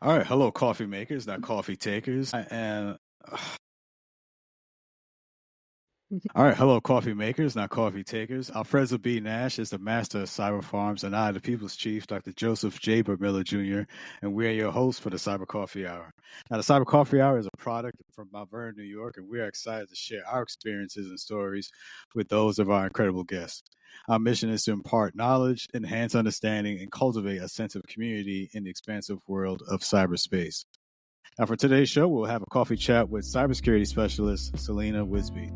All right, hello, coffee makers, not coffee takers. I am. All right, hello, coffee makers, not coffee takers. Alfredo B. Nash is the master of cyber farms, and I, the people's chief, Dr. Joseph J. Burmiller Jr., and we are your hosts for the Cyber Coffee Hour. Now, the Cyber Coffee Hour is a product from Mount Vernon, New York, and we are excited to share our experiences and stories with those of our incredible guests. Our mission is to impart knowledge, enhance understanding, and cultivate a sense of community in the expansive world of cyberspace. Now, for today's show, we'll have a coffee chat with cybersecurity specialist Celeana Whisby.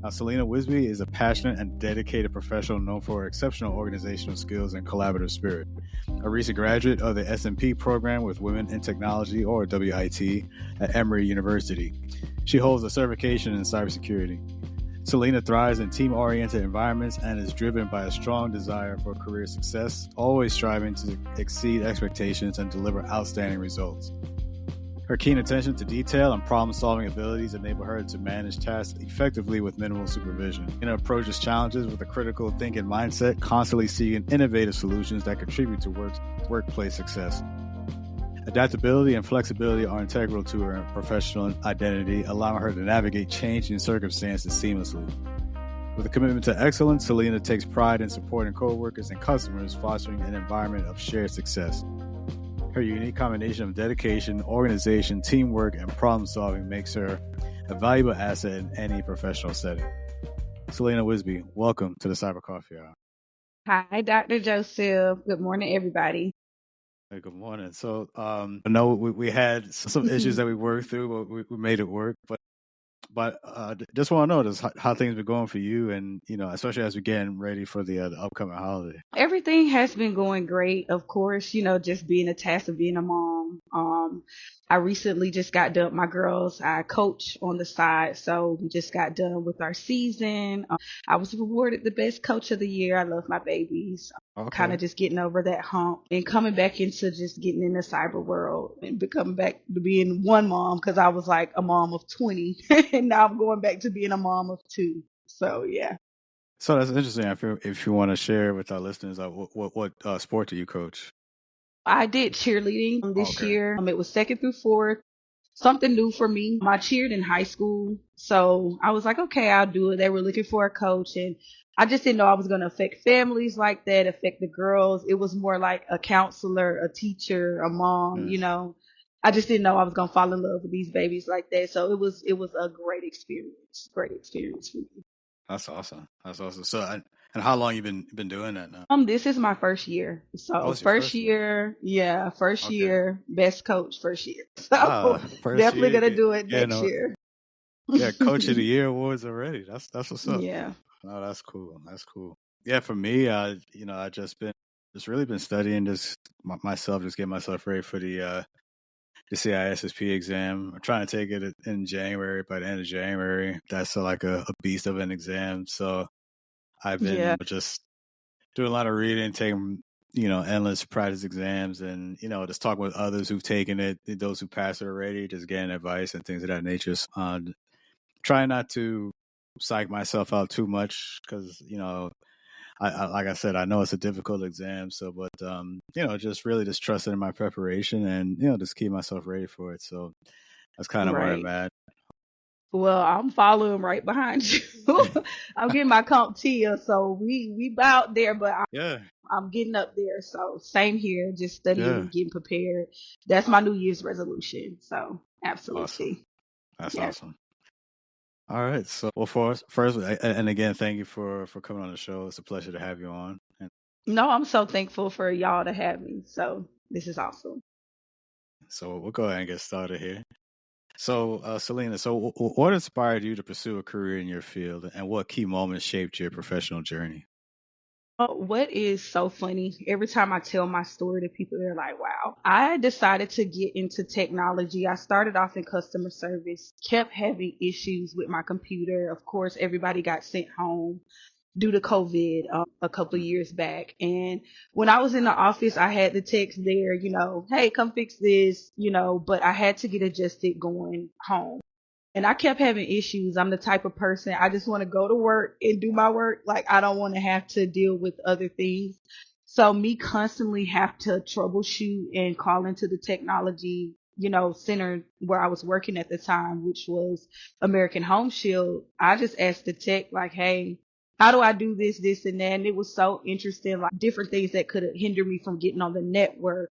Now, Celeana Whisby is a passionate and dedicated professional known for her exceptional organizational skills and collaborative spirit. A recent graduate of the S&P program with Women in Technology, or WIT, at Emory University. She holds a certification in cybersecurity. Celeana thrives in team-oriented environments and is driven by a strong desire for career success, always striving to exceed expectations and deliver outstanding results. Her keen attention to detail and problem-solving abilities enable her to manage tasks effectively with minimal supervision. Celeana approaches challenges with a critical thinking mindset, constantly seeking innovative solutions that contribute to workplace success. Adaptability and flexibility are integral to her professional identity, allowing her to navigate changing circumstances seamlessly. With a commitment to excellence, Celeana takes pride in supporting coworkers and customers, fostering an environment of shared success. Her unique combination of dedication, organization, teamwork, and problem-solving makes her a valuable asset in any professional setting. Celeana Whisby, welcome to the Cyber Coffee Hour. Hi, Dr. Joseph. Good morning, everybody. Hey, good morning. So, I know we had some issues that we worked through, but we made it work. But just want to know just how things been going for you, and especially as we're getting ready for the upcoming holiday. Everything has been going great. Of course, just being attached to being a mom. I recently just got done with my girls. I coach on the side, so we just got done with our season. I was awarded the best coach of the year. I love my babies. Kind Okay. of just getting over that hump and coming back into just getting in the cyber world and becoming back to being one mom, because I was like a mom of 20 and now I'm going back to being a mom of 2. So yeah. So that's interesting. If you want to share with our listeners, what sport do you coach? I did cheerleading this Okay. year. It was second through fourth. Something new for me. I cheered in high school. So I was like, okay, I'll do it. They were looking for a coach, and I just didn't know I was going to affect families like that, affect the girls. It was more like a counselor, a teacher, a mom, I just didn't know I was going to fall in love with these babies like that. So it was a great experience for me. That's awesome. That's awesome. So, and how long you been doing that now? This is my first year. Oh, So it's your first first one. year, yeah, first Okay. year, best coach first year. Ah, So first definitely year, gonna do it next no, year. yeah, Coach of the Year awards already. That's what's up. Yeah. Oh, that's cool. That's cool. Yeah, for me, I just really been studying just myself, just getting myself ready for the CISSP exam. I'm trying to take it in January, by the end of January. That's like a beast of an exam. So I've Yeah. been just doing a lot of reading, taking endless practice exams, and just talking with others who've taken it, those who passed it already, just getting advice and things of that nature. Trying not to psych myself out too much because I like I said, I know it's a difficult exam. So, but just really just trusting in my preparation and just keep myself ready for it. So that's kind of where I'm Right. at. Well, I'm following right behind you. I'm getting my comp tier, so we about there, but Yeah, I'm getting up there. So same here, just studying yeah, and getting prepared. That's my New Year's resolution. So awesome. absolutely. That's Yeah. awesome. All right. So, well, first, and again, thank you for coming on the show. It's a pleasure to have you on. And No, I'm so thankful for y'all to have me. So this is awesome. so we'll go ahead and get started here. So, Seleana, so what inspired you to pursue a career in your field, and what key moments shaped your professional journey? What is so funny? Every time I tell my story to people, they're like, wow. I decided to get into technology. I started off in customer service, kept having issues with my computer. Of course, everybody got sent home due to COVID a couple of Mm. years back. And when I was in the office, I had the text there, hey, come fix this, but I had to get adjusted going home. And I kept having issues. I'm the type of person, I just want to go to work and do my work. Like, I don't want to have to deal with other things. So me constantly have to troubleshoot and call into the technology, center where I was working at the time, which was American Home Shield. I just asked the tech like, hey, how do I do this, this and that? And it was so interesting, like different things that could hinder me from getting on the network,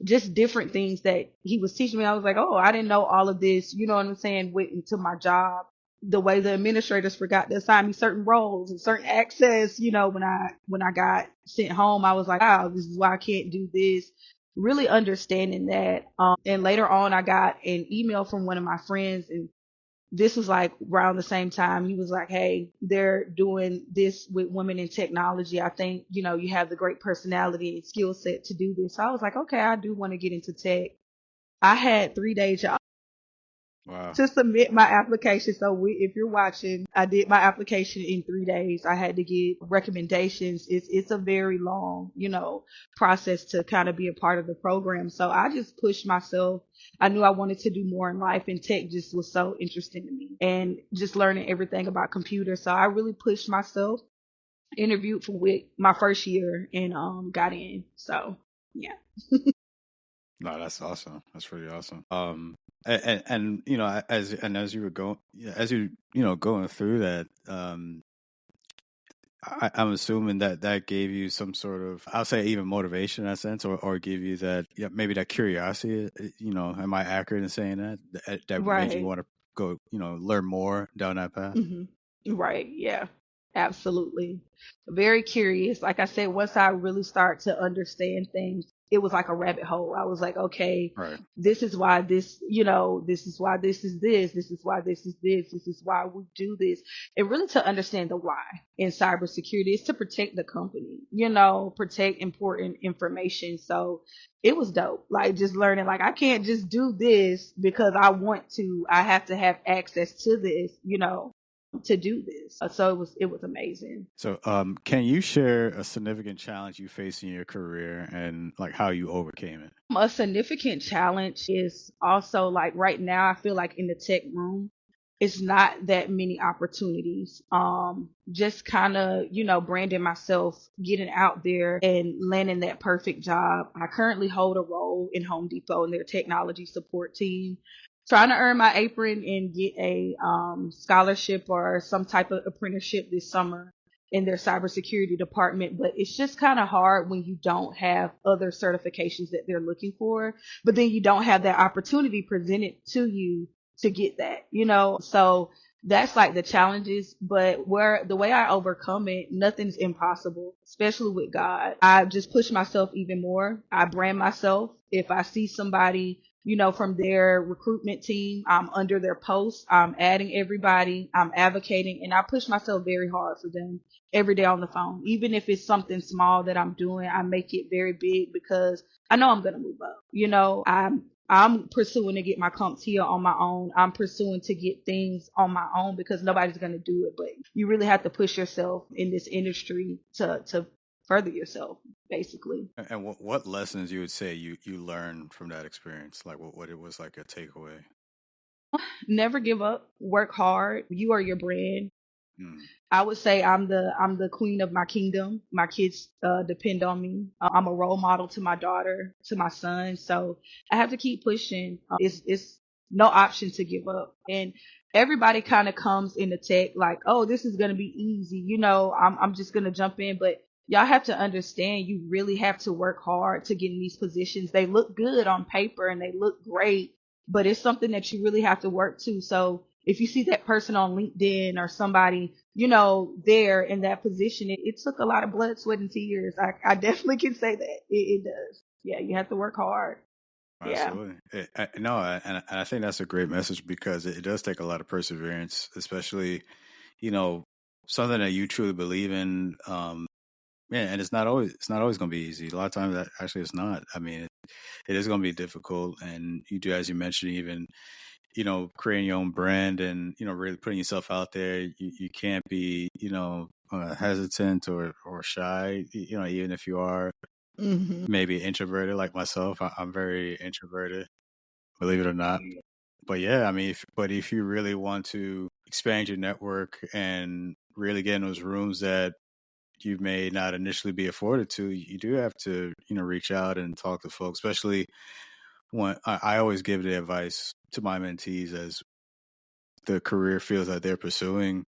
just different things that he was teaching me. I was like, oh, I didn't know all of this. You know what I'm saying? Went into my job. The way the administrators forgot to assign me certain roles and certain access, when I got sent home, I was like, wow, this is why I can't do this. Really understanding that. And later on, I got an email from one of my friends, and this was like around the same time. He was like, hey, they're doing this with women in technology. I think, you have the great personality and skill set to do this. So I was like, okay, I do want to get into tech. I had 3 days Wow. to submit my application. So if you're watching, I did my application in 3 days. I had to get recommendations. It's a very long, process to kind of be a part of the program. So I just pushed myself. I knew I wanted to do more in life, and tech just was so interesting to me, and just learning everything about computers. So I really pushed myself. Interviewed for WIC my first year, and got in. So yeah. No, that's awesome. That's really awesome. And as you were going, as going through that, I'm assuming that that gave you some sort of, I'll say, even motivation in that sense, or give you that, yeah, maybe that curiosity. Am I accurate in saying that made you Right. want to go, learn more down that path? hmm Right. Yeah. Absolutely. Very curious. Like I said, once I really start to understand things, it was like a rabbit hole. I was like, okay, Right. this is why this is why this is this. This is why this is this. This is why we do this. And really to understand the why in cybersecurity is to protect the company, protect important information. So it was dope. Like just learning, like I can't just do this because I want to. I have to have access to this, to do this. So it was amazing. So, can you share a significant challenge you faced in your career and like how you overcame it? A significant challenge is also like right now, I feel like in the tech room, it's not that many opportunities. Just kind of, branding myself, getting out there and landing that perfect job. I currently hold a role in Home Depot in their technology support team, trying to earn my apron and get a scholarship or some type of apprenticeship this summer in their cybersecurity department. But it's just kind of hard when you don't have other certifications that they're looking for, but then you don't have that opportunity presented to you to get that, So that's like the challenges, but where the way I overcome it, nothing's impossible, especially with God. I just push myself even more. I brand myself. If I see somebody, from their recruitment team, I'm under their post, I'm adding everybody, I'm advocating, and I push myself very hard for them every day on the phone. Even if it's something small that I'm doing, I make it very big because I know I'm going to move up. I'm pursuing to get my comps here on my own. I'm pursuing to get things on my own because nobody's going to do it. But you really have to push yourself in this industry to further yourself, basically. And what lessons you would say you learned from that experience? Like what it was like a takeaway? Never give up. Work hard. You are your brand. Mm. I would say I'm the queen of my kingdom. My kids depend on me. I'm a role model to my daughter, to my son. So I have to keep pushing. It's no option to give up. And everybody kind of comes in the tech like, oh, this is gonna be easy. I'm just gonna jump in. But y'all have to understand, you really have to work hard to get in these positions. They look good on paper and they look great, but it's something that you really have to work to. So if you see that person on LinkedIn or somebody, there in that position, it took a lot of blood, sweat, and tears. I definitely can say that. It does. Yeah, you have to work hard. Yeah. Absolutely. No, and I think that's a great message because it does take a lot of perseverance, especially, you know, something that you truly believe in. Yeah, and it's not always going to be easy. A lot of times, that actually it's not. I mean, it is going to be difficult, and you do, as you mentioned, even creating your own brand and really putting yourself out there. You can't be hesitant or shy. Even if you are hmm maybe introverted like myself. I'm very introverted, believe it or not. But yeah, I mean, if you really want to expand your network and really get in those rooms that you may not initially be afforded to, you do have to, reach out and talk to folks, especially when I always give the advice to my mentees as the career fields that they're pursuing.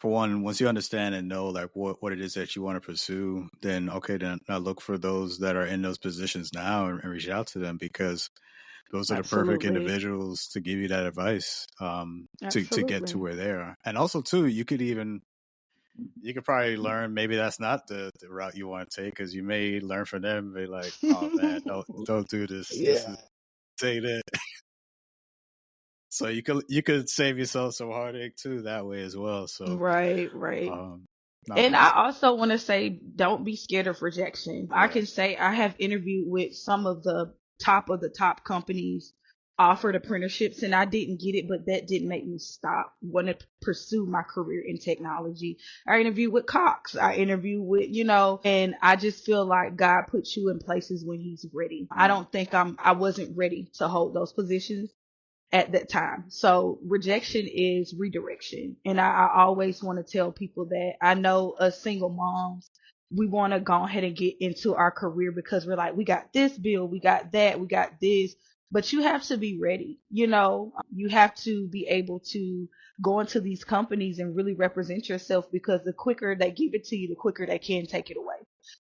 For one, once you understand and know like what it is that you want to pursue, then okay, then now look for those that are in those positions now and reach out to them, because those are the perfect Absolutely. individuals to give you that advice, to get to Absolutely. where they are. And also too, you could probably learn maybe that's not the route you want to take, because you may learn from them and be like, oh man, don't do this. This Yeah. is take it. So you could save yourself some heartache too that way as well. So Right, right. um not And for I also want to say, don't be scared of rejection. I yeah. can say I have interviewed with some of the top companies, offered apprenticeships, and I didn't get it, but that didn't make me stop wanting to pursue my career in technology. I interviewed with Cox. I interviewed with, and I just feel like God puts you in places when He's ready. I Mm. don't think I wasn't ready to hold those positions at that time. So rejection is redirection. And I always want to tell people that. I know us single moms, we want to go ahead and get into our career because we're like, we got this bill, we got that, we got this. But you have to be ready. You have to be able to go into these companies and really represent yourself, because the quicker they give it to you, the quicker they can take it away.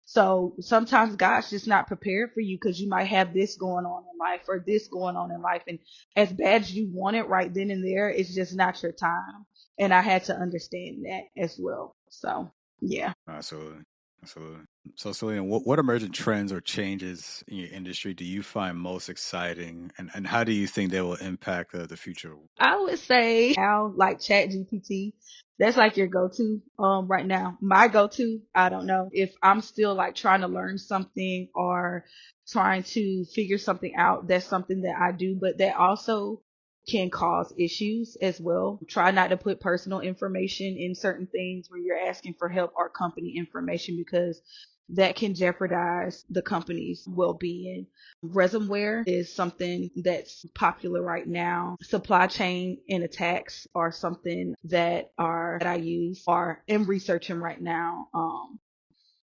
So sometimes God's just not prepared for you because you might have this going on in life or this going on in life. And as bad as you want it right then and there, it's just not your time. And I had to understand that as well. So, yeah. Absolutely. Absolutely. So, Celeana, what emerging trends or changes in your industry do you find most exciting, and how do you think they will impact the future? I would say now, like Chat GPT, that's like your go-to right now. My go-to, I don't know if I'm still like trying to learn something or trying to figure something out. That's something that I do, but that also can cause issues as well. Try not to put personal information in certain things where you're asking for help or company information, because that can jeopardize the company's well-being. Ransomware is something that's popular right now. Supply chain and attacks are something that I use or am researching right now.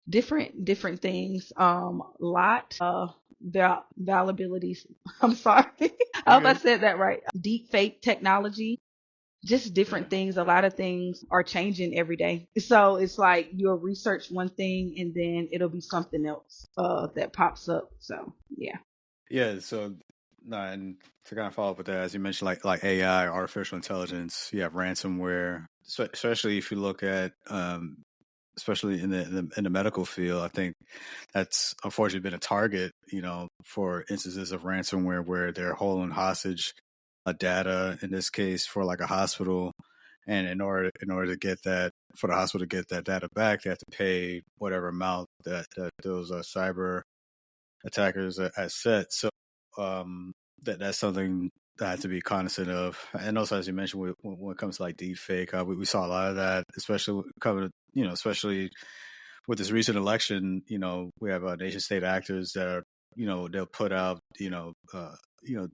Different things. Lot vulnerabilities. I'm sorry. I You're hope I good. said that right. Deep fake technology, just Yeah. different things. A lot of things are changing every day. So it's like you'll research one thing and then it'll be something else that pops up. So yeah. Yeah. So, no, and to kind of follow up with that, as you mentioned, like AI, artificial intelligence, you have ransomware, especially if you look at especially in the medical field. I think that's unfortunately been a target, for instances of ransomware where they're holding hostage data, in this case for like a hospital, and in order to get that, for the hospital to get that data back, they have to pay whatever amount that those cyber attackers are set. So that's something that I have to be cognizant of. And also, as you mentioned, when it comes to like deep fake, we saw a lot of that, especially coming, especially with this recent election. We have nation state actors that are, they'll put out,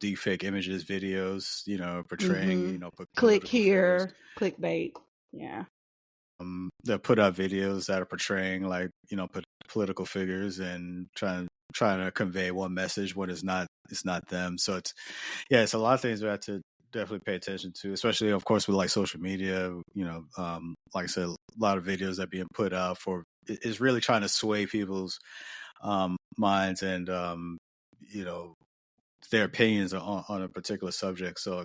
deep fake images, videos, portraying, Mm-hmm. Click political figures. here, clickbait. Yeah. They'll put out videos that are portraying like, political figures and trying to convey one message when it's not them. So it's a lot of things we have to definitely pay attention to, especially of course with like social media. Like I said, a lot of videos that are being put out for is really trying to sway people's minds and you know their opinions on a particular subject. So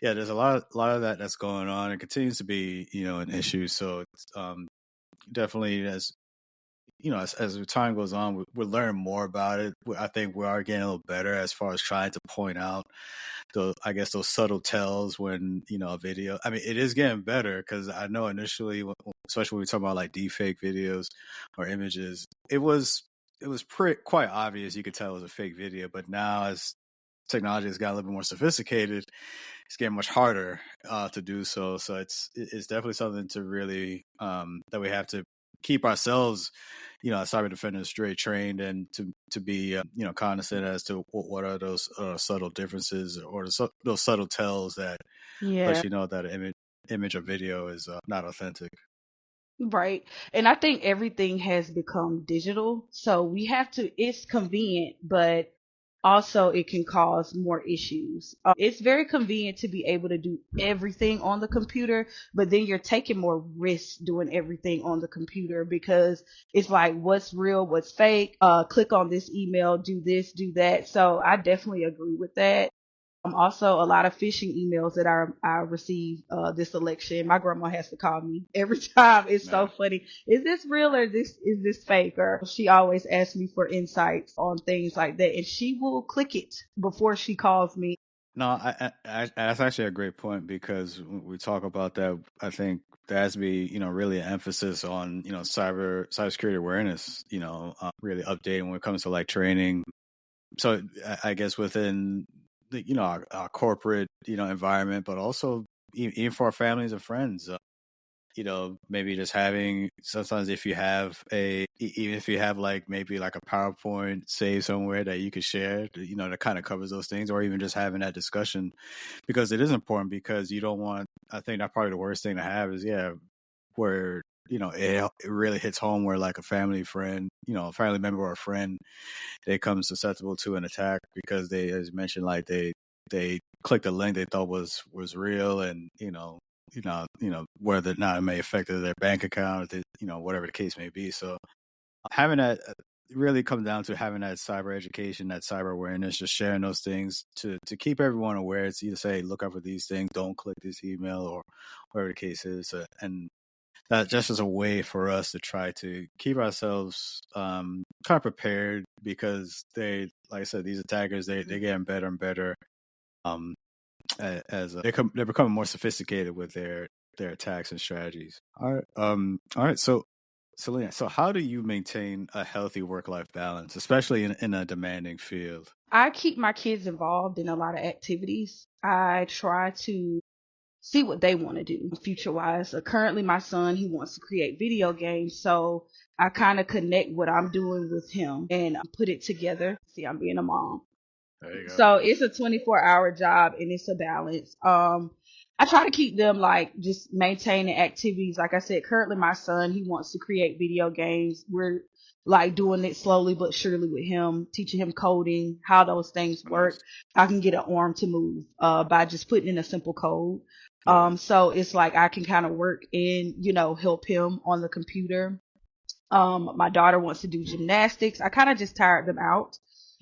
yeah, there's a lot of that that's going on and continues to be an issue. So it's definitely, as the time goes on, we're learning more about it. I think we are getting a little better as far as trying to point out those subtle tells when, a video. I mean, it is getting better, because I know initially, especially when we talk about like deepfake videos or images, it was quite obvious. You could tell it was a fake video, but now as technology has gotten a little bit more sophisticated, it's getting much harder to do so. So it's definitely something to really that we have to keep ourselves, as cyber defenders, straight trained, and to be cognizant as to what are those subtle differences, or those subtle tells that Yeah. let you know that an image or video is not authentic. Right. And I think everything has become digital. So we have to, it's convenient, but also it can cause more issues. It's very convenient to be able to do everything on the computer, but then you're taking more risks doing everything on the computer because it's like what's real, what's fake. Click on this email, do this, do that. So I definitely agree with that. Also, a lot of phishing emails that I receive this election. My grandma has to call me every time. It's so Yeah. funny. Is this real or is this fake? Or she always asks me for insights on things like that, and she will click it before she calls me. No, that's actually a great point because when we talk about that, I think there has to be, really an emphasis on, cybersecurity awareness, really updating when it comes to like training. So I guess within the, our corporate, environment, but also even for our families and friends, maybe just having sometimes if you have even if you have like maybe like a PowerPoint saved somewhere that you could share, that kind of covers those things, or even just having that discussion because it is important because you don't want, I think that probably the worst thing to have is, where, it really hits home where like a family friend, a family member or a friend, they come susceptible to an attack because they, as you mentioned, like they clicked a link they thought was real, and whether or not it may affect their bank account, or whatever the case may be. So having that really comes down to having that cyber education, that cyber awareness, just sharing those things to keep everyone aware. It's either say, look out for these things, don't click this email, or whatever the case is, and that just as a way for us to try to keep ourselves kind of prepared because they, like I said, these attackers, they're getting better and better um, as they're becoming more sophisticated with their attacks and strategies. All right. So, Seleana, so how do you maintain a healthy work-life balance, especially in a demanding field? I keep my kids involved in a lot of activities. I try to see what they want to do future wise. Currently, my son, he wants to create video games. So I kind of connect what I'm doing with him and put it together. See, I'm being a mom. There you go. So it's a 24-hour job and it's a balance. I try to keep them like just maintaining activities. Like I said, currently my son, he wants to create video games. We're like doing it slowly but surely with him, teaching him coding, how those things Oh, work. nice. I can get an arm to move by just putting in a simple code. Yeah. So it's like I can kind of work and, help him on the computer. My daughter wants to do gymnastics. I kind of just tired them out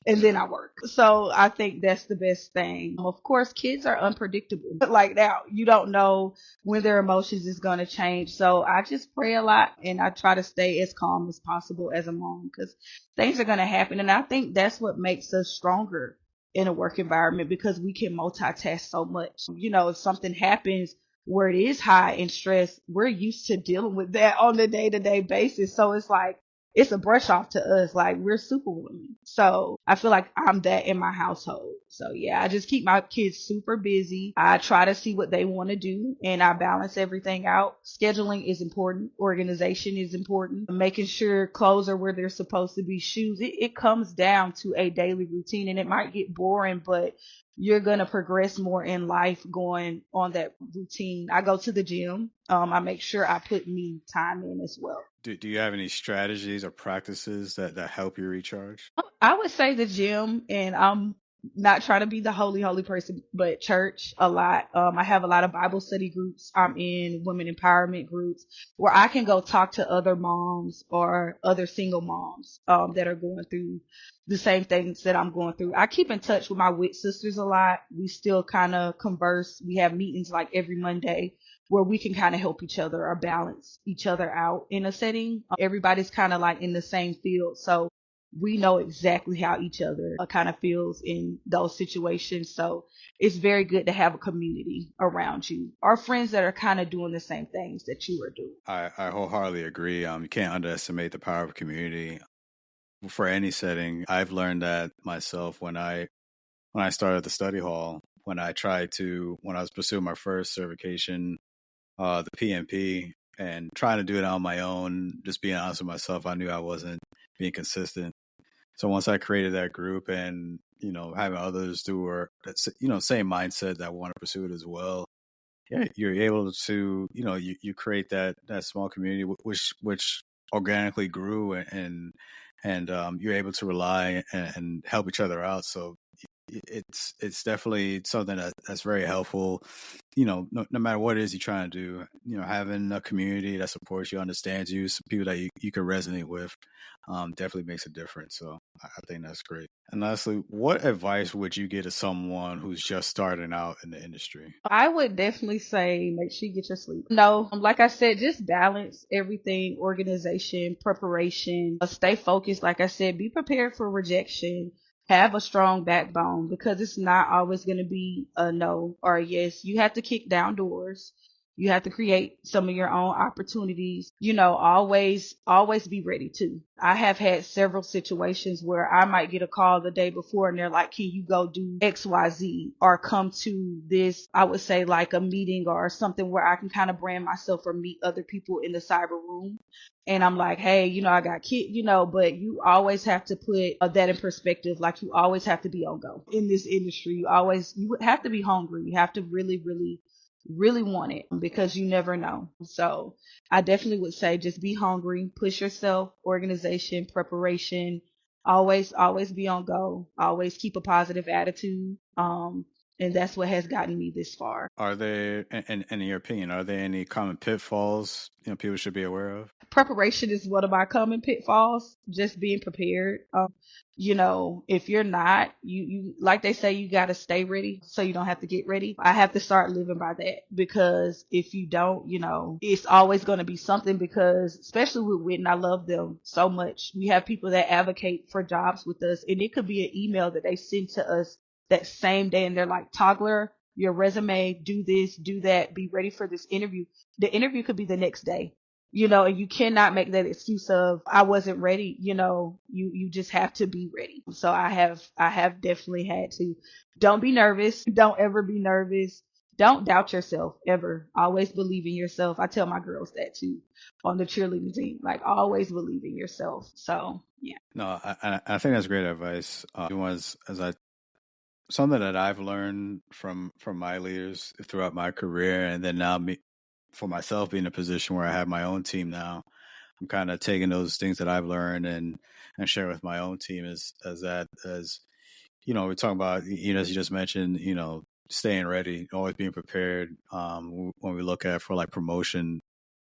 and then Yeah. I work. So I think that's the best thing. Of course, kids are unpredictable. But like now, you don't know when their emotions is going to change. So I just pray a lot and I try to stay as calm as possible as a mom because things are going to happen. And I think that's what makes us stronger in a work environment because we can multitask so much. If something happens where it is high in stress, we're used to dealing with that on a day to day basis. So it's like, it's a brush off to us. Like we're superwomen. So I feel like I'm that in my household. So yeah, I just keep my kids super busy. I try to see what they want to do and I balance everything out. Scheduling is important. Organization is important. Making sure clothes are where they're supposed to be, shoes. It comes down to a daily routine and it might get boring, but you're going to progress more in life going on that routine. I go to the gym. I make sure I put me time in as well. Do you have any strategies or practices that help you recharge? I would say the gym, and I'm not trying to be the holy person, but church a lot. I have a lot of Bible study groups. I'm in women empowerment groups where I can go talk to other moms or other single moms that are going through the same things that I'm going through. I keep in touch with my wit sisters a lot. We still kind of converse. We have meetings like every Monday where we can kind of help each other or balance each other out in a setting. Everybody's kind of like in the same field. So we know exactly how each other kind of feels in those situations. So it's very good to have a community around you or friends that are kind of doing the same things that you are doing. I wholeheartedly agree. You can't underestimate the power of community for any setting. I've learned that myself when I started the study hall, when I was pursuing my first certification, the PMP, and trying to do it on my own, just being honest with myself, I knew I wasn't being consistent. So once I created that group and, having others who were, same mindset that want to pursue it as well, yeah, you're able to, you create that small community which organically grew, and you're able to rely and help each other out. So it's definitely something that's very helpful. No matter what it is you're trying to do, having a community that supports you, understands you, some people that you can resonate with, definitely makes a difference. So I think that's great. And lastly, what advice would you give to someone who's just starting out in the industry? I would definitely say make sure you get your sleep. No, like I said, just balance everything, organization, preparation, stay focused. Like I said, be prepared for rejection. Have a strong backbone because it's not always going to be a no or a yes. You have to kick down doors. You have to create some of your own opportunities. Always be ready too. I have had several situations where I might get a call the day before and they're like, can you go do XYZ or come to this, I would say like a meeting or something where I can kind of brand myself or meet other people in the cyber room. And I'm like, hey, I got kid, but you always have to put that in perspective. Like you always have to be on go in this industry. You have to be hungry. You have to really, really, really want it because you never know. So I definitely would say just be hungry, push yourself, organization, preparation, always be on go, always keep a positive attitude. And that's what has gotten me this far. Are there, in your opinion, are there any common pitfalls people should be aware of? Preparation is one of my common pitfalls. Just being prepared. If you're not, you like they say, you got to stay ready so you don't have to get ready. I have to start living by that because if you don't, it's always going to be something because especially with Witten, I love them so much. We have people that advocate for jobs with us and it could be an email that they send to us that same day and they're like, Toggler, your resume, do this, do that, be ready for this interview. The interview could be the next day, and you cannot make that excuse of I wasn't ready. You just have to be ready. So I have definitely had to. Don't be nervous. Don't ever be nervous. Don't doubt yourself ever. Always believe in yourself. I tell my girls that too on the cheerleading team. Like always believe in yourself. So yeah. No, I think that's great advice. Was as I something that I've learned from my leaders throughout my career, and then now me for myself being in a position where I have my own team now. I'm kind of taking those things that I've learned and share with my own team as we're talking about, as you just mentioned, staying ready, always being prepared. When we look at for like promotion,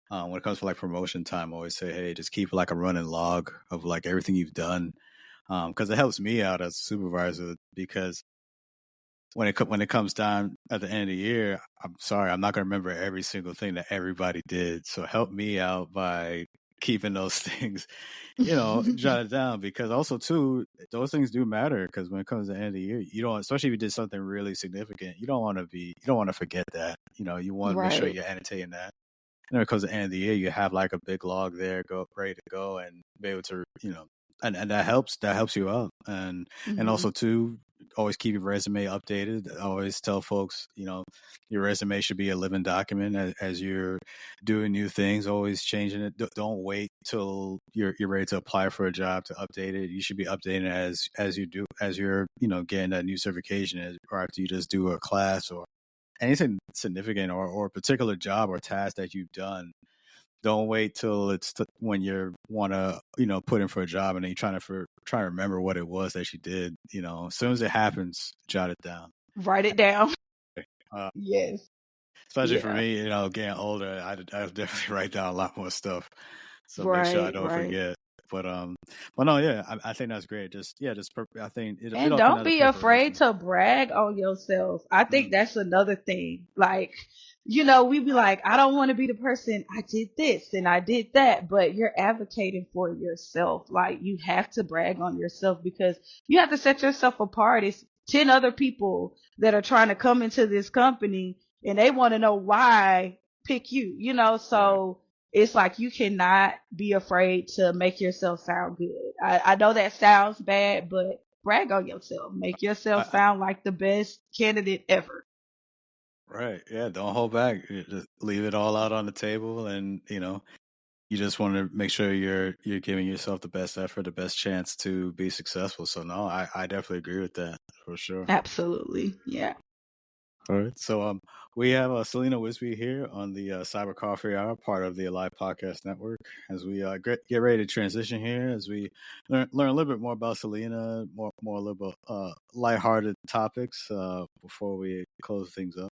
when it comes to like promotion time, I always say, hey, just keep like a running log of like everything you've done, because it helps me out as a supervisor. Because when it comes down at the end of the year, I'm sorry, I'm not going to remember every single thing that everybody did. So help me out by keeping those things, jotted down, because also too, those things do matter. Because when it comes to the end of the year, you don't, especially if you did something really significant, you don't want to forget that. You want to make sure Right. you're annotating that. And because at the end of the year, you have like a big log there, go ready to go, and be able to, and that helps you out, and Hmm. also too, always keep your resume updated. I always tell folks, your resume should be a living document as you're doing new things, always changing it. Don't wait till you're ready to apply for a job to update it. You should be updating it as you're getting that new certification, or after you just do a class or anything significant, or a particular job or task that you've done. Don't wait till when you want to put in for a job and then you're trying to remember what it was that you did. As soon as it happens, jot it down. Write it down. uh, Yes. Especially for Yeah. me, getting older, I definitely write down a lot more stuff, so make sure I Right. don't Right. forget. But no, yeah, I think that's great. I think it And all comes don't down to be afraid preparation. to brag on yourself. I think Mm, that's another thing. Like, we be like, I don't want to be the person I did this and I did that, but you're advocating for yourself. Like, you have to brag on yourself because you have to set yourself apart. It's 10 other people that are trying to come into this company and they want to know why pick you, right. so it's like you cannot be afraid to make yourself sound good. I know that sounds bad, but brag on yourself. Make yourself I, sound like the best candidate ever. right. Yeah. Don't hold back. You just leave it all out on the table, and you just want to make sure you're giving yourself the best effort, the best chance to be successful. So no, I definitely agree with that for sure. Absolutely. Yeah. All right. So We have Celeana Whisby here on the Cyber Coffee Hour, part of the Alive Podcast Network. As we get ready to transition here, as we learn a little bit more about Celeana, more a little bit lighthearted topics before we close things up.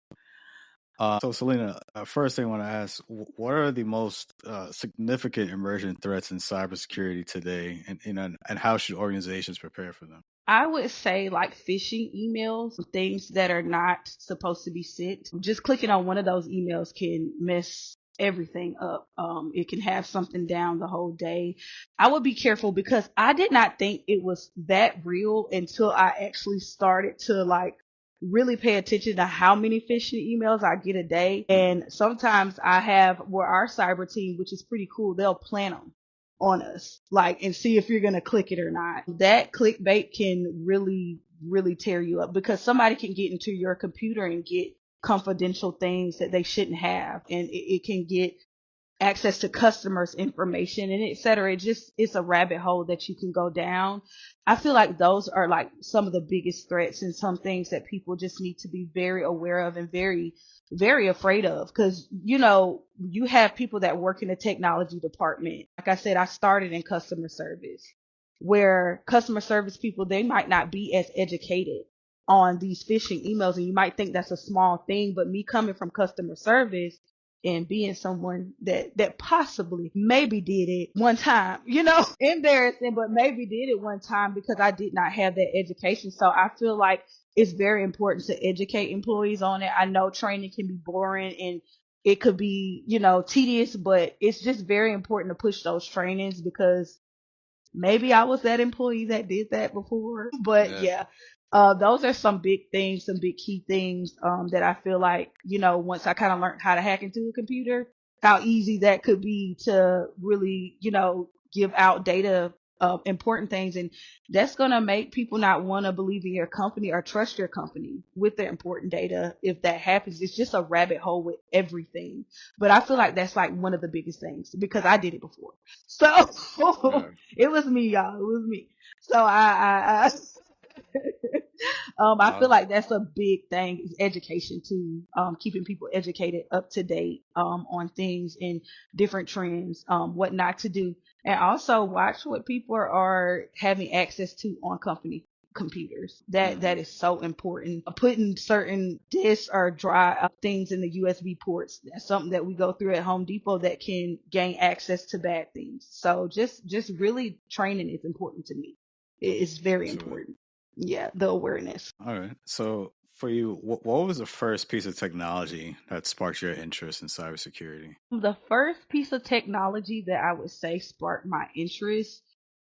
So, Celeana, first thing I want to ask: what are the most significant emerging threats in cybersecurity today, and how should organizations prepare for them? I would say like phishing emails, things that are not supposed to be sent. Just clicking on one of those emails can mess everything up. It can have something down the whole day. I would be careful because I did not think it was that real until I actually started to like really pay attention to how many phishing emails I get a day. And sometimes I have where our cyber team, which is pretty cool, they'll plan them on us, like, and see if you're going to click it or not. That clickbait can really, really tear you up because somebody can get into your computer and get confidential things that they shouldn't have. And it can get access to customers' information and et cetera. It's a rabbit hole that you can go down. I feel like those are like some of the biggest threats and some things that people just need to be very aware of and very, very afraid of. Cause, you have people that work in the technology department. Like I said, I started in customer service where customer service people, they might not be as educated on these phishing emails. And you might think that's a small thing, but me coming from customer service, and being someone that possibly maybe did it one time, embarrassing, but maybe did it one time because I did not have that education. So I feel like it's very important to educate employees on it. I know training can be boring and it could be, tedious, but it's just very important to push those trainings because maybe I was that employee that did that before, but yeah. Those are some big things, some big key things, that I feel like, once I kind of learned how to hack into a computer, how easy that could be to really, give out data of important things. And that's going to make people not want to believe in your company or trust your company with their important data. If that happens, it's just a rabbit hole with everything. But I feel like that's like one of the biggest things because I did it before. So it was me, y'all. It was me. So I feel like that's a big thing is education too. Keeping people educated, up to date, on things and different trends, what not to do. And also watch what people are having access to on company computers. That is so important. Putting certain disks or drive things in the USB ports. That's something that we go through at Home Depot that can gain access to bad things. So just really training is important to me. It's very important. Yeah, the awareness. All right. So for you, what was the first piece of technology that sparked your interest in cybersecurity? The first piece of technology that I would say sparked my interest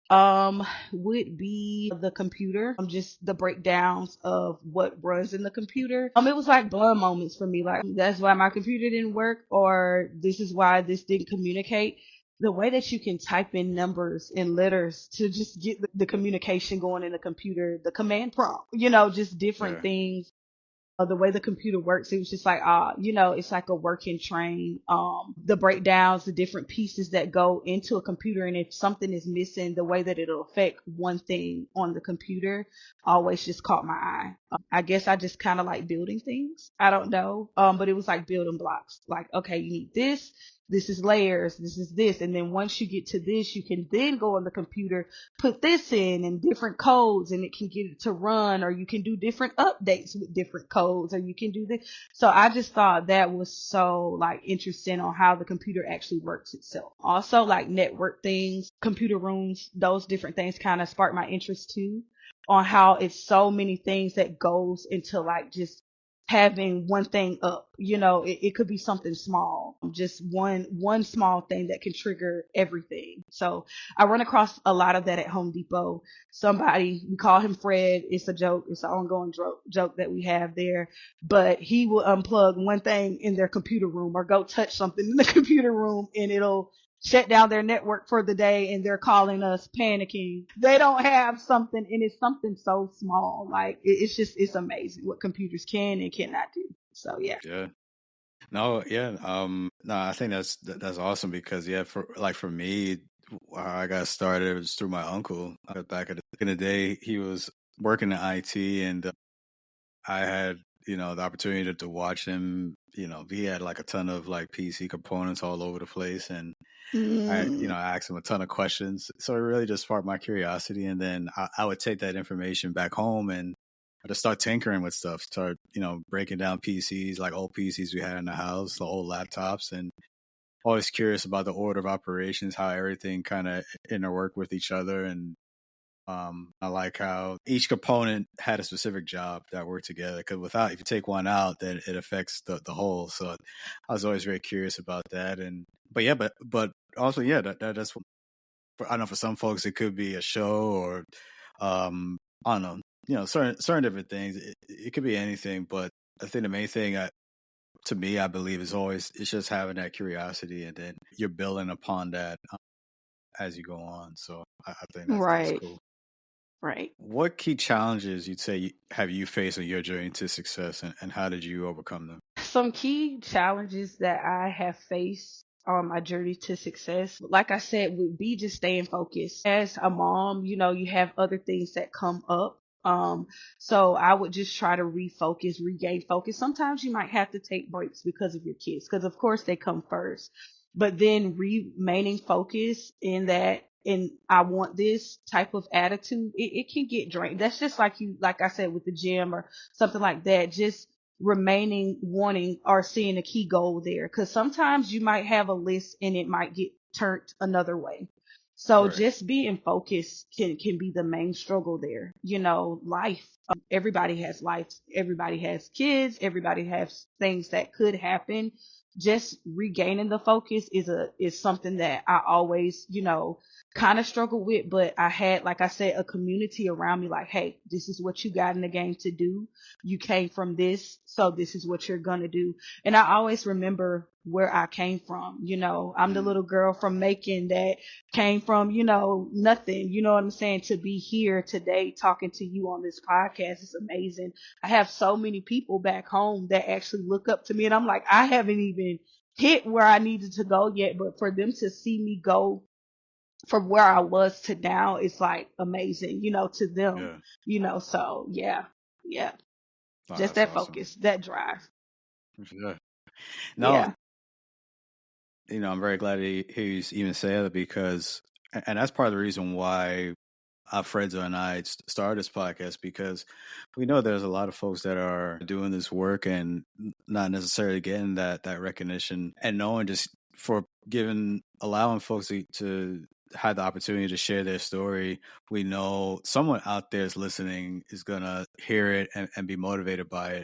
would be the computer. Just the breakdowns of what runs in the computer. It was like blur moments for me. Like that's why my computer didn't work, or this is why this didn't communicate. The way that you can type in numbers and letters to just get the communication going in the computer, the command prompt, just different things, the way the computer works. It was just like, it's like a working train. The breakdowns, the different pieces that go into a computer. And if something is missing, the way that it'll affect one thing on the computer always just caught my eye. I guess I just kind of like building things. I don't know. But it was like building blocks. Like, okay, you need this. This is layers. This is this. And then once you get to this, you can then go on the computer, put this in and different codes and it can get it to run, or you can do different updates with different codes, or you can do this. So I just thought that was so like interesting on how the computer actually works itself. Also like network things, computer rooms, those different things kind of sparked my interest too, on how it's so many things that goes into like just having one thing up. It could be something small, just one small thing that can trigger everything. So I run across a lot of that at Home Depot. Somebody, we call him Fred. It's a joke. It's an ongoing joke that we have there, but he will unplug one thing in their computer room or go touch something in the computer room and it'll shut down their network for the day, and they're calling us panicking. They don't have something, and it's something so small. Like it's amazing what computers can and cannot do. So yeah. Yeah. No, yeah. No, I think that's awesome because for me, how I got started was through my uncle. Back in the day, he was working in IT, and I had the opportunity to watch him. He had like a ton of like PC components all over the place, and I asked him a ton of questions. So it really just sparked my curiosity, and then I would take that information back home and I just start tinkering with stuff. Start breaking down PCs, like old PCs we had in the house, the old laptops, and always curious about the order of operations, how everything kind of interwork with each other. And I like how each component had a specific job that worked together. Because if you take one out, then it affects the whole. So I was always very curious about that. And but also that's I don't know, for some folks it could be a show or I don't know, certain different things. It could be anything, but I think the main thing to me, I believe, is always it's just having that curiosity, and then you're building upon that as you go on. So I think that's Right. cool. Right. What key challenges you'd say have you faced on your journey to success, and how did you overcome them? Some key challenges that I have faced on my journey to success, like I said, would be just staying focused. As a mom, you have other things that come up. So I would just try to refocus, regain focus. Sometimes you might have to take breaks because of your kids, because of course they come first. But then remaining focused in that, and I want this type of attitude, it can get drained. That's just like I said, with the gym or something like that. Just remaining wanting or seeing a key goal there, because sometimes you might have a list and it might get turned another way. So Right. just being focused can be the main struggle there. Life, everybody has life, everybody has kids, everybody has things that could happen. Just regaining the focus is something that I always kind of struggle with. But I had, like I said, a community around me, like, hey, this is what you got in the game to do. You came from this, so this is what you're gonna do. And I always remember where I came from. I'm the Mm, little girl from Macon that came from, nothing. You know what I'm saying? To be here today talking to you on this podcast is amazing. I have so many people back home that actually look up to me, and I'm like, I haven't even hit where I needed to go yet, but for them to see me go from where I was to now, it's like amazing, to them, yeah. so yeah, yeah, Oh, just that's that awesome. focus, that drive. Yeah. No, Yeah. I'm very glad he's even said that, because, and that's part of the reason why Fredzo and I started this podcast, because we know there's a lot of folks that are doing this work and not necessarily getting that recognition, and knowing just for allowing folks to have the opportunity to share their story. We know someone out there is listening, is gonna hear it and be motivated by it.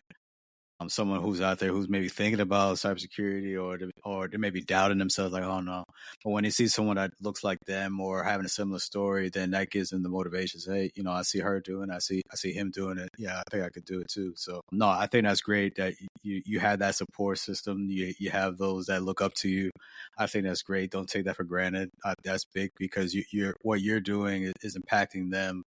Someone who's out there who's maybe thinking about cybersecurity, or they may be doubting themselves, like, oh no. But when they see someone that looks like them or having a similar story, then that gives them the motivation. Say, hey, I see her doing it. I see him doing it. Yeah, I think I could do it too. So no, I think that's great that you have that support system. You have those that look up to you. I think that's great. Don't take that for granted. That's big, because you're what you're doing is impacting them,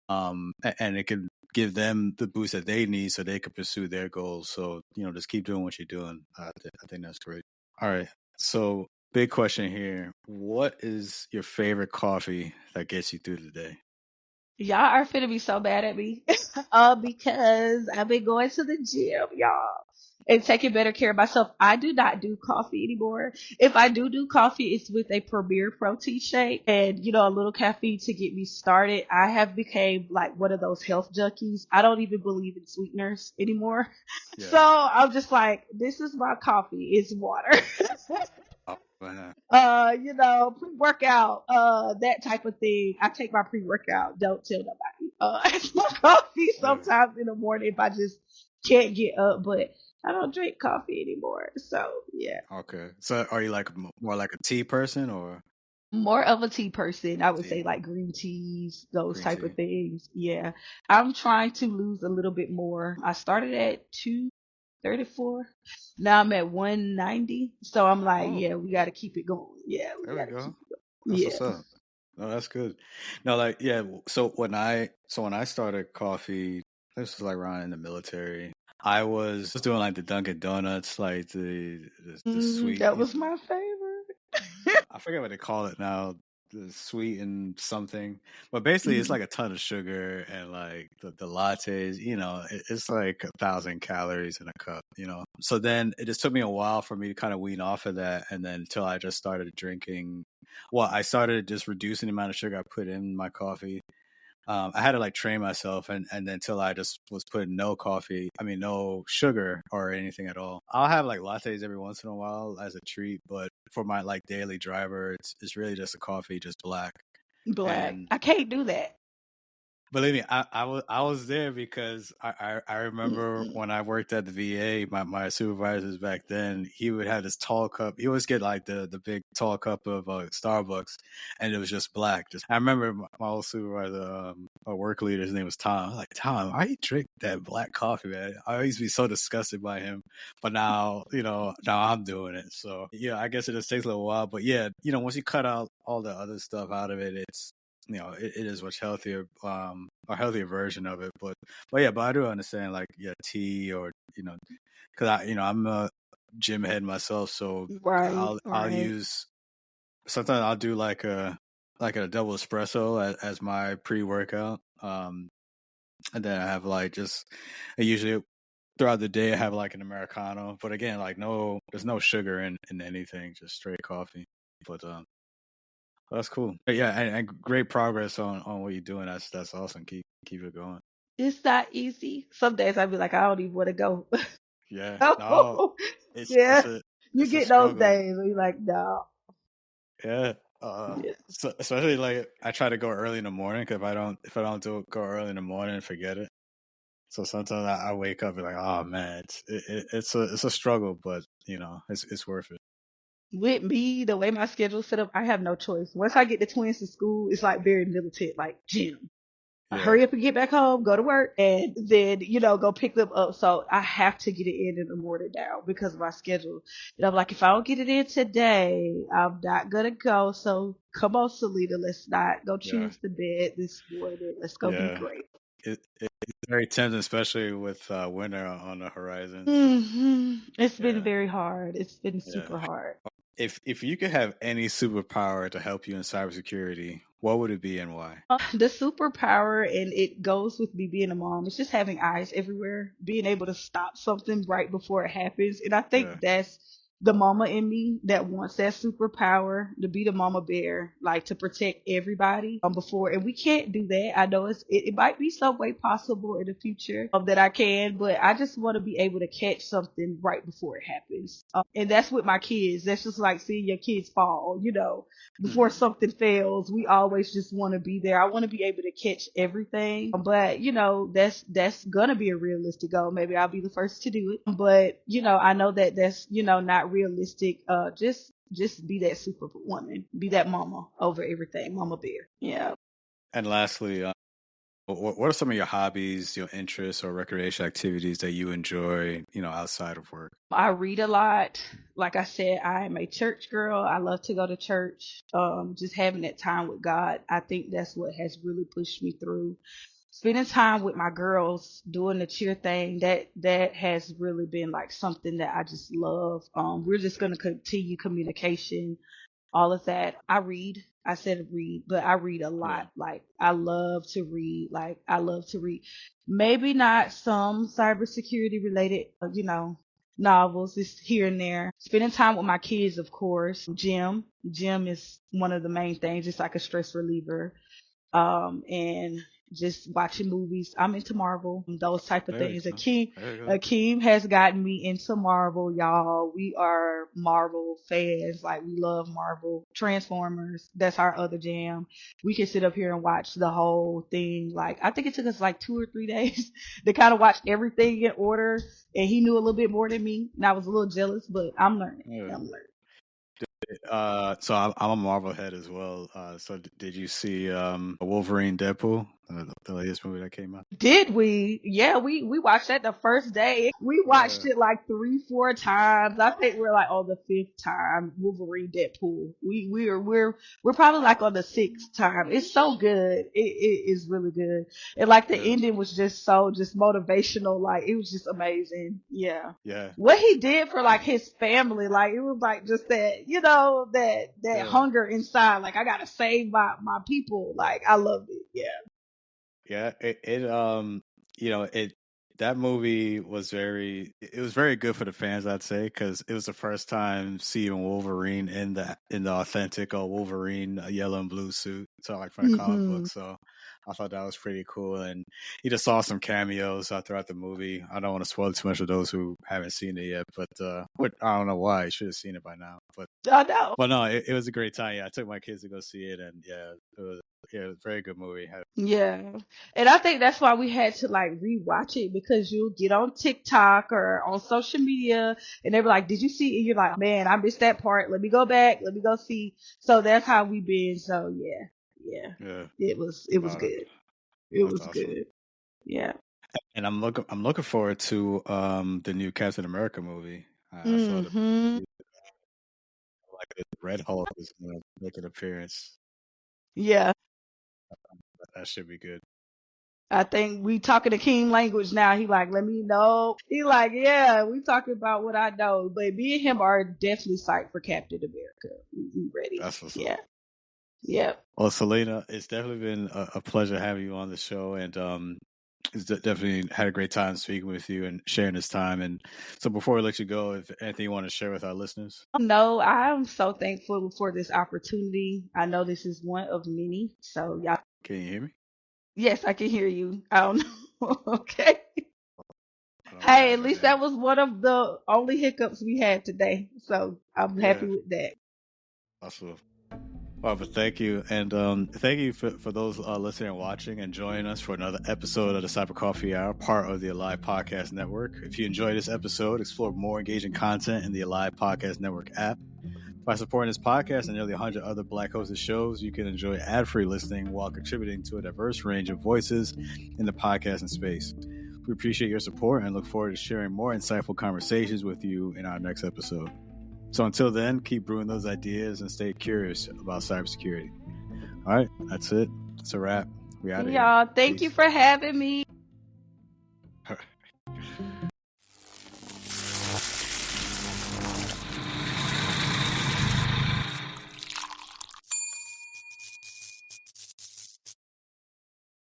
and it can give them the boost that they need so they can pursue their goals. So, just keep doing what you're doing. I think that's great. All right. So, big question here. What is your favorite coffee that gets you through the day? Y'all are finna be so mad at me. Because I've been going to the gym, y'all, and taking better care of myself. I do not do coffee anymore. If I do coffee, it's with a Premier protein shake and, a little caffeine to get me started. I have became like one of those health junkies. I don't even believe in sweeteners anymore. So Yeah. I'm just like, this is my coffee. It's water. Oh, man. Pre-workout, that type of thing. I take my pre-workout. Don't tell nobody. I smoke coffee Yeah. sometimes in the morning if I just can't get up, but I don't drink coffee anymore. So yeah, Okay. So, are you like more like a tea person, or more of a tea person. I would say tea, like green teas, those green type of tea? things. Yeah, I'm trying to lose a little bit more. I started at 234. Now I'm at 190. So I'm like, Oh, yeah, we got to keep it going. Yeah, there we we got to keep go. it That's going. what's Yeah. up. No, that's good. No, like, yeah. So when I started coffee, this was like around in the military. I was doing like the Dunkin' Donuts, like the sweet. That was my favorite. I forget what they call it now. the sweetened something, but basically it's like a ton of sugar and like the lattes. It's like 1,000 calories in a cup. So then it just took me a while for me to kind of wean off of that, and then until I just started drinking. Well, I started just reducing the amount of sugar I put in my coffee. I had to like train myself, and then until I just was putting no sugar or anything at all. I'll have like lattes every once in a while as a treat, but for my like daily driver, it's really just a coffee, just black. Black. And I can't do that. believe me, I was there because I remember when I worked at the VA, my supervisors back then, he would have this tall cup. He always get like the big tall cup of Starbucks, and it was just black. I remember my old supervisor, a work leader, his name was Tom. I was like, Tom, why you drink that black coffee, man? I used to be so disgusted by him, but now I'm doing it. So yeah, I guess it just takes a little while, but yeah, once you cut out all the other stuff out of it, it's it is much healthier, a healthier version of it. But I do understand, like, yeah, tea, or because I'm a gym head myself, so Right, I'll right. use, sometimes I'll do like a double espresso as my pre-workout, and then I have like I usually throughout the day I have like an Americano, but again, like, there's no sugar in anything, just straight coffee. But that's cool. But yeah, and great progress on what you're doing. That's awesome. Keep it going. It's not easy. Some days I'd be like, I don't even want to go. Yeah. No, it's Yeah. You it's a get those struggle. days where you're like, no. Yeah. Yeah. So especially like I try to go early in the morning, because if I don't go early in the morning, forget it. So sometimes I wake up and like, oh man, it's a struggle, but it's worth it. With me, the way my schedule's set up, I have no choice. Once I get the twins to school, it's like very militant, like gym. Yeah. Hurry up and get back home, go to work, and then, go pick them up. So I have to get it in the morning now because of my schedule. And I'm like, if I don't get it in today, I'm not gonna go. So come on, Seleana, let's not go Yeah. choose the bed this morning. Let's go be Yeah. great. It's very tempting, especially with winter on the horizon. So It's been yeah. very hard. It's been Yeah. super hard. If you could have any superpower to help you in cybersecurity, what would it be and why? The superpower, and it goes with me being a mom, it's just having eyes everywhere, being able to stop something right before it happens. And I Yeah. think that's the mama in me that wants that superpower to be the mama bear, like to protect everybody before. And we can't do that. I know it might be some way possible in the future that I can, but I just want to be able to catch something right before it happens. And that's with my kids. That's just like seeing your kids fall, before Hmm. something fails. We always just want to be there. I want to be able to catch everything, but that's gonna be a realistic goal. Maybe I'll be the first to do it, but I know that that's not realistic. Just be that superwoman, be that mama over everything, mama bear. Yeah. And lastly, what are some of your hobbies, your interests, or recreation activities that you enjoy, outside of work? I read a lot. Like I said, I am a church girl. I love to go to church. Just having that time with God. I think that's what has really pushed me through. Spending time with my girls, doing the cheer thing, that has really been like something that I just love. We're just gonna continue communication, all of that. I read. I said read, but I read a Yeah. lot. Like I love to read. Like I love to read. Maybe not some cybersecurity related, novels, just here and there. Spending time with my kids, of course. Gym. Gym is one of the main things. It's like a stress reliever. And just watching movies. I'm into Marvel, those type of There you things. go. There you go. Akeem has gotten me into Marvel, y'all. We are Marvel fans. Like we love Marvel. Transformers, that's our other jam. We can sit up here and watch the whole thing. Like I think it took us like 2 or 3 days to kind of watch everything in order. And he knew a little bit more than me, and I was a little jealous, but I'm learning. Yeah. I'm learning. So I'm a Marvel head as well. So did you see Wolverine Deadpool? The latest movie that came out. Did we? Yeah, we watched that the first day. We watched Yeah, it like 3, 4 times. I think we're like on the fifth time. Wolverine, Deadpool. We're probably like on the sixth time. It's so good. It is really good. And like the yeah, ending was just so just motivational. Like it was just amazing. Yeah. yeah, What he did for like his family, like it was like just that, that yeah, hunger inside. Like I gotta save my people. Like I loved it. Yeah. yeah. It that movie was it was very good for the fans, I'd say, because it was the first time seeing Wolverine in the authentic Wolverine yellow and blue suit, so like from the comic Hmm. book. So I thought that was pretty cool, and you just saw some cameos throughout the movie. I don't want to spoil too much for those who haven't seen it yet, but I don't know why. You should have seen it by now, but I know. no, it was a great time. Yeah, I took my kids to go see it, and it was a very good movie. Yeah. And I think that's why we had to like rewatch it because you'll get on TikTok or on social media and they were like, did you see it? And you're like, man, I missed that part. Let me go back. Let me go see. So that's how we been. So yeah. Yeah. Yeah, It was no, good. It that's was awesome. good. Yeah. And I'm looking forward to the new Captain America movie. I saw the Mhm. like the Red Hulk is going to make an appearance. Yeah. That should be good. I think we talking the king language now. He like, let me know. He like, yeah, we talking about what I know. But me and him are definitely psyched for Captain America. We ready. That's what's up. Yeah. Yeah. Well, Selena, it's definitely been a pleasure having you on the show, and definitely had a great time speaking with you and sharing this time. And so, before we let you go, if anything you want to share with our listeners, No, I'm so thankful for this opportunity. I know this is one of many. So y'all, can you hear me? yes, I can hear you. I don't know. Okay. I don't know what Hey, at happened least there. that was one of the only hiccups we had today. So I'm happy Yeah, with that. awesome. Well, but thank you. And thank you for those listening and watching and joining us for another episode of the Cyber Coffee Hour, part of the Alive Podcast Network. If you enjoyed this episode, explore more engaging content in the Alive Podcast Network app. By supporting this podcast and nearly 100 other Black hosted shows, you can enjoy ad-free listening while contributing to a diverse range of voices in the podcasting space. We appreciate your support and look forward to sharing more insightful conversations with you in our next episode. So until then, keep brewing those ideas and stay curious about cybersecurity. All right, that's it. It's a wrap. We out of here. Y'all, thank you Peace. for having me.